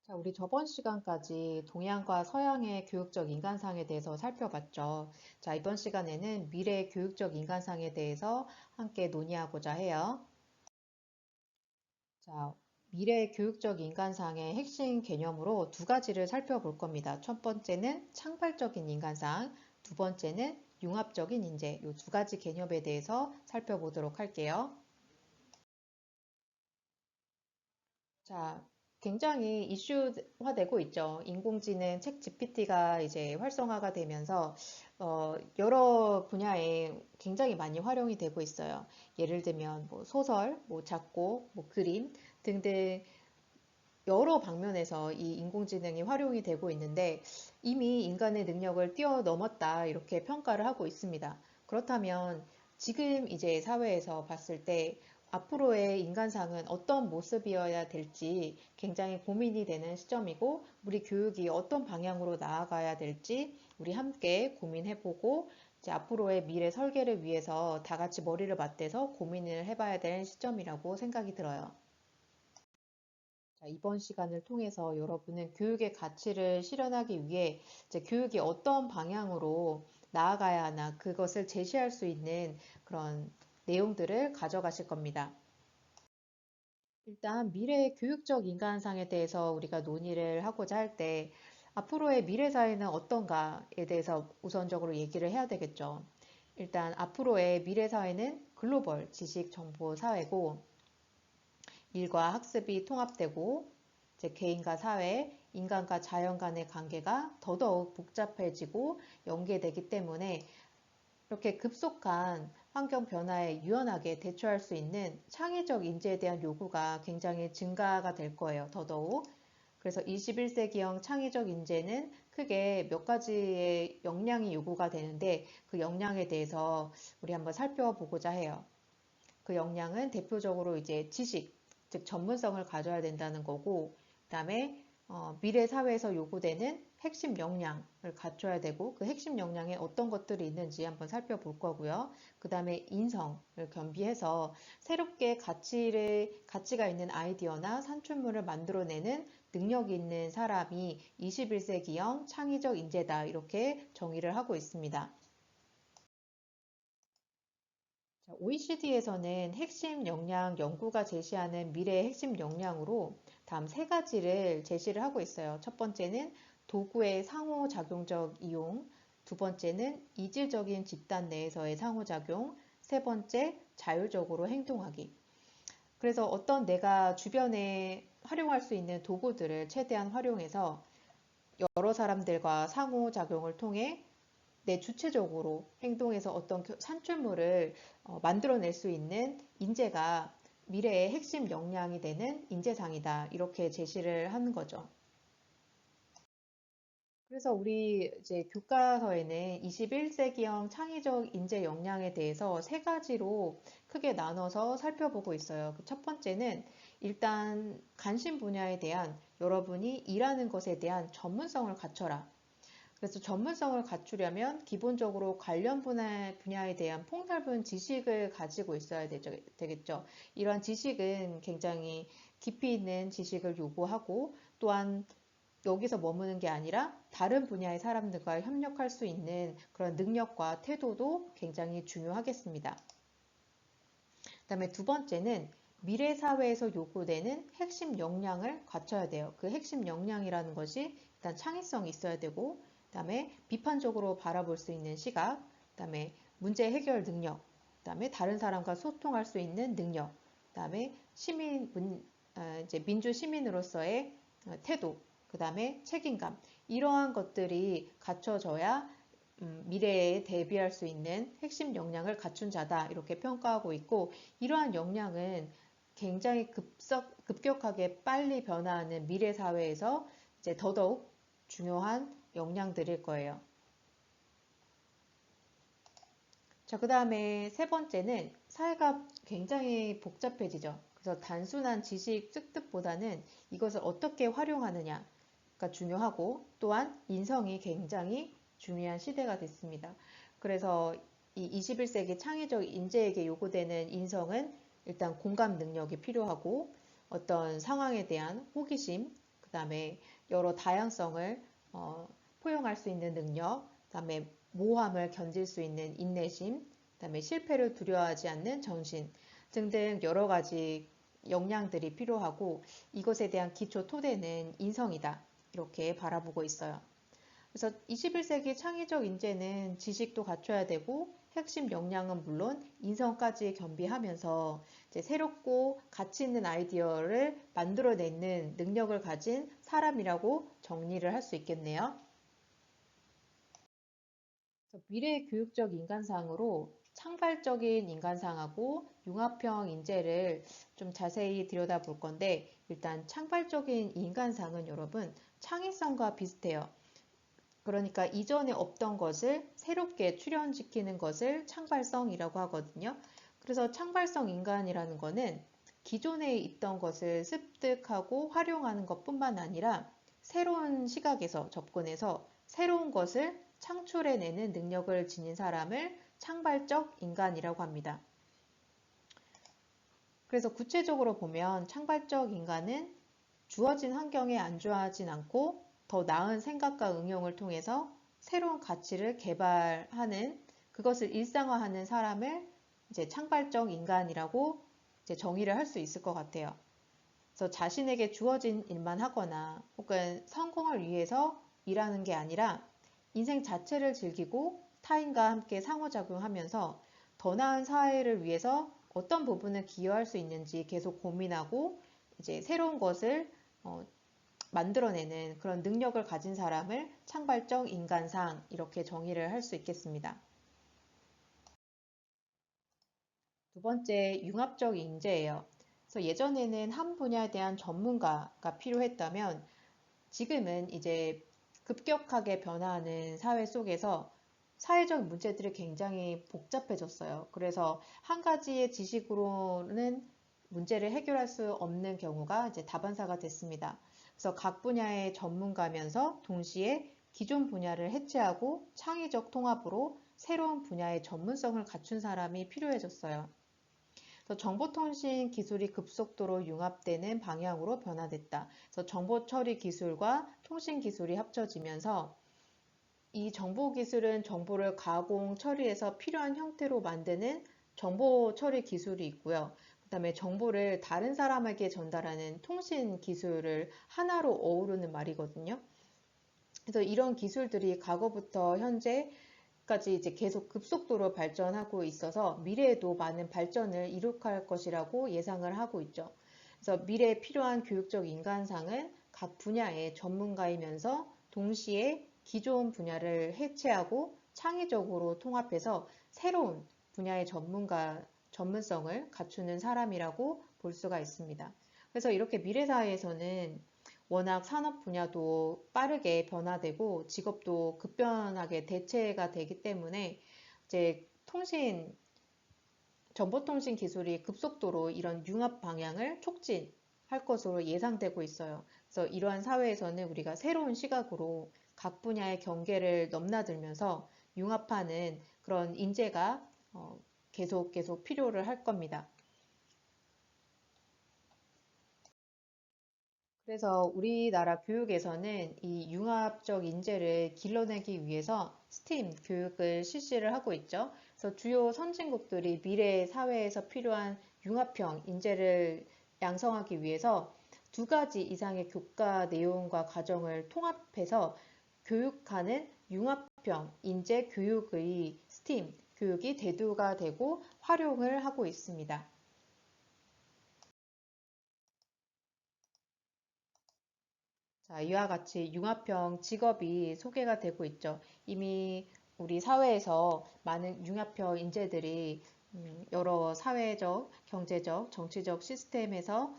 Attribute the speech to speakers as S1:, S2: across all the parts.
S1: 자, 우리 저번 시간까지 동양과 서양의 교육적 인간상에 대해서 살펴봤죠. 자, 이번 시간에는 미래 교육적 인간상에 대해서 함께 논의하고자 해요. 자, 미래 교육적 인간상의 핵심 개념으로 두 가지를 살펴볼 겁니다. 첫 번째는 창발적인 인간상, 두 번째는 융합적인 인재. 이 두 가지 개념에 대해서 살펴보도록 할게요. 자, 굉장히 이슈화되고 있죠. 인공지능 책 GPT가 이제 활성화가 되면서 여러 분야에 굉장히 많이 활용이 되고 있어요. 예를 들면 뭐 소설, 뭐 작곡, 뭐 그림 등등 여러 방면에서 이 인공지능이 활용이 되고 있는데 이미 인간의 능력을 뛰어넘었다 이렇게 평가를 하고 있습니다. 그렇다면 지금 이제 사회에서 봤을 때 앞으로의 인간상은 어떤 모습이어야 될지 굉장히 고민이 되는 시점이고 우리 교육이 어떤 방향으로 나아가야 될지 우리 함께 고민해보고 이제 앞으로의 미래 설계를 위해서 다 같이 머리를 맞대서 고민을 해봐야 될 시점이라고 생각이 들어요. 자, 이번 시간을 통해서 여러분은 교육의 가치를 실현하기 위해 이제 교육이 어떤 방향으로 나아가야 하나 그것을 제시할 수 있는 그런 내용들을 가져가실 겁니다. 일단 미래의 교육적 인간상에 대해서 우리가 논의를 하고자 할 때 앞으로의 미래 사회는 어떤가에 대해서 우선적으로 얘기를 해야 되겠죠. 일단 앞으로의 미래 사회는 글로벌 지식 정보 사회고 일과 학습이 통합되고 이제 개인과 사회, 인간과 자연 간의 관계가 더더욱 복잡해지고 연계되기 때문에 이렇게 급속한 환경 변화에 유연하게 대처할 수 있는 창의적 인재에 대한 요구가 굉장히 증가가 될 거예요. 더더욱. 그래서 21세기형 창의적 인재는 크게 몇 가지의 역량이 요구가 되는데 그 역량에 대해서 우리 한번 살펴보고자 해요. 그 역량은 대표적으로 이제 지식, 즉 전문성을 가져야 된다는 거고, 그다음에 미래 사회에서 요구되는 핵심 역량을 갖춰야 되고, 그 핵심 역량에 어떤 것들이 있는지 한번 살펴볼 거고요. 그다음에 인성을 겸비해서 새롭게 가치가 있는 아이디어나 산출물을 만들어내는 능력이 있는 사람이 21세기형 창의적 인재다 이렇게 정의를 하고 있습니다. OECD에서는 핵심 역량 연구가 제시하는 미래의 핵심 역량으로 다음 세 가지를 제시를 하고 있어요. 첫 번째는 도구의 상호작용적 이용, 두 번째는 이질적인 집단 내에서의 상호작용, 세 번째 자율적으로 행동하기. 그래서 어떤 내가 주변에 활용할 수 있는 도구들을 최대한 활용해서 여러 사람들과 상호작용을 통해 내 주체적으로 행동해서 어떤 산출물을 만들어낼 수 있는 인재가 미래의 핵심 역량이 되는 인재상이다. 이렇게 제시를 하는 거죠. 그래서 우리 이제 교과서에는 21세기형 창의적 인재 역량에 대해서 세 가지로 크게 나눠서 살펴보고 있어요. 그 첫 번째는 일단 관심 분야에 대한 여러분이 일하는 것에 대한 전문성을 갖춰라. 그래서 전문성을 갖추려면 기본적으로 관련 분야에 대한 폭넓은 지식을 가지고 있어야 되겠죠. 이러한 지식은 굉장히 깊이 있는 지식을 요구하고 또한 여기서 머무는 게 아니라 다른 분야의 사람들과 협력할 수 있는 그런 능력과 태도도 굉장히 중요하겠습니다. 그다음에 두 번째는 미래 사회에서 요구되는 핵심 역량을 갖춰야 돼요. 그 핵심 역량이라는 것이 일단 창의성이 있어야 되고, 그다음에 비판적으로 바라볼 수 있는 시각, 그다음에 문제 해결 능력, 그다음에 다른 사람과 소통할 수 있는 능력, 그다음에 이제 민주 시민으로서의 태도, 그다음에 책임감 이러한 것들이 갖춰져야 미래에 대비할 수 있는 핵심 역량을 갖춘 자다 이렇게 평가하고 있고 이러한 역량은 굉장히 급격하게 빨리 변화하는 미래 사회에서 이제 더더욱 중요한 역량들일 거예요. 자, 그 다음에 세 번째는 사회가 굉장히 복잡해지죠. 그래서 단순한 지식 습득보다는 이것을 어떻게 활용하느냐가 중요하고 또한 인성이 굉장히 중요한 시대가 됐습니다. 그래서 이 21세기 창의적 인재에게 요구되는 인성은 일단 공감 능력이 필요하고 어떤 상황에 대한 호기심, 그다음에 여러 다양성을 포용할 수 있는 능력, 그다음에 모함을 견딜 수 있는 인내심, 그다음에 실패를 두려워하지 않는 정신 등등 여러 가지 역량들이 필요하고 이것에 대한 기초 토대는 인성이다. 이렇게 바라보고 있어요. 그래서 21세기 창의적 인재는 지식도 갖춰야 되고 핵심 역량은 물론 인성까지 겸비하면서 이제 새롭고 가치 있는 아이디어를 만들어내는 능력을 가진 사람이라고 정리를 할 수 있겠네요. 미래 교육적 인간상으로 창발적인 인간상하고 융합형 인재를 좀 자세히 들여다볼 건데 일단 창발적인 인간상은 여러분 창의성과 비슷해요. 그러니까 이전에 없던 것을 새롭게 출현시키는 것을 창발성이라고 하거든요. 그래서 창발성 인간이라는 것은 기존에 있던 것을 습득하고 활용하는 것뿐만 아니라 새로운 시각에서 접근해서 새로운 것을 창출해내는 능력을 지닌 사람을 창발적 인간이라고 합니다. 그래서 구체적으로 보면 창발적 인간은 주어진 환경에 안주하진 않고 더 나은 생각과 응용을 통해서 새로운 가치를 개발하는 그것을 일상화하는 사람을 이제 창발적 인간이라고 이제 정의를 할 수 있을 것 같아요. 그래서 자신에게 주어진 일만 하거나 혹은 성공을 위해서 일하는 게 아니라 인생 자체를 즐기고 타인과 함께 상호작용하면서 더 나은 사회를 위해서 어떤 부분을 기여할 수 있는지 계속 고민하고 이제 새로운 것을 만들어내는 그런 능력을 가진 사람을 창발적 인간상 이렇게 정의를 할 수 있겠습니다. 두 번째, 융합적 인재예요. 그래서 예전에는 한 분야에 대한 전문가가 필요했다면 지금은 이제 급격하게 변화하는 사회 속에서 사회적 문제들이 굉장히 복잡해졌어요. 그래서 한 가지의 지식으로는 문제를 해결할 수 없는 경우가 이제 다반사가 됐습니다. 그래서 각 분야의 전문가면서 동시에 기존 분야를 해체하고 창의적 통합으로 새로운 분야의 전문성을 갖춘 사람이 필요해졌어요. 그래서 정보통신 기술이 급속도로 융합되는 방향으로 변화됐다. 그래서 정보 처리 기술과 통신 기술이 합쳐지면서 이 정보 기술은 정보를 가공, 처리해서 필요한 형태로 만드는 정보 처리 기술이 있고요. 그다음에 정보를 다른 사람에게 전달하는 통신 기술을 하나로 어우르는 말이거든요. 그래서 이런 기술들이 과거부터 현재까지 이제 계속 급속도로 발전하고 있어서 미래에도 많은 발전을 이룩할 것이라고 예상을 하고 있죠. 그래서 미래에 필요한 교육적 인간상은 각 분야의 전문가이면서 동시에 기존 분야를 해체하고 창의적으로 통합해서 새로운 분야의 전문성을 갖추는 사람이라고 볼 수가 있습니다. 그래서 이렇게 미래 사회에서는 워낙 산업 분야도 빠르게 변화되고 직업도 급변하게 대체가 되기 때문에 이제 정보통신 기술이 급속도로 이런 융합 방향을 촉진할 것으로 예상되고 있어요. 그래서 이러한 사회에서는 우리가 새로운 시각으로 각 분야의 경계를 넘나들면서 융합하는 그런 인재가 계속 필요를 할 겁니다. 그래서 우리나라 교육에서는 이 융합적 인재를 길러내기 위해서 스팀 교육을 실시를 하고 있죠. 그래서 주요 선진국들이 미래 사회에서 필요한 융합형 인재를 양성하기 위해서 두 가지 이상의 교과 내용과 과정을 통합해서 교육하는 융합형 인재 교육의 스팀 교육이 대두가 되고 활용을 하고 있습니다. 자, 이와 같이 융합형 직업이 소개가 되고 있죠. 이미 우리 사회에서 많은 융합형 인재들이 여러 사회적, 경제적, 정치적 시스템에서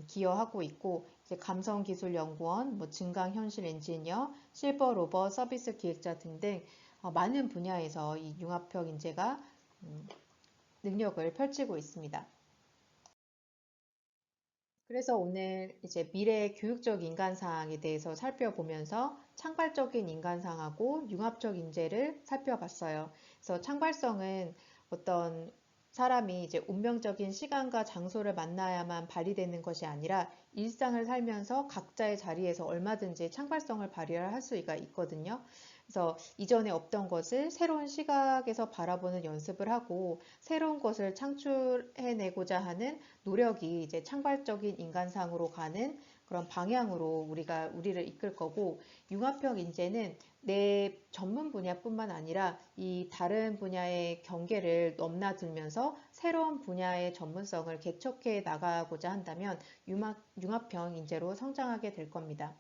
S1: 기여하고 있고 이제 감성기술연구원, 뭐 증강현실 엔지니어, 실버 로버 서비스 기획자 등등 많은 분야에서 이 융합형 인재가 능력을 펼치고 있습니다. 그래서 오늘 이제 미래 교육적 인간상에 대해서 살펴보면서 창발적인 인간상하고 융합적 인재를 살펴봤어요. 그래서 창발성은 어떤 사람이 이제 운명적인 시간과 장소를 만나야만 발휘되는 것이 아니라 일상을 살면서 각자의 자리에서 얼마든지 창발성을 발휘할 수가 있거든요. 그래서 이전에 없던 것을 새로운 시각에서 바라보는 연습을 하고 새로운 것을 창출해내고자 하는 노력이 이제 창발적인 인간상으로 가는 그런 방향으로 우리를 이끌 거고, 융합형 인재는 내 전문 분야뿐만 아니라 이 다른 분야의 경계를 넘나들면서 새로운 분야의 전문성을 개척해 나가고자 한다면 융합형 인재로 성장하게 될 겁니다.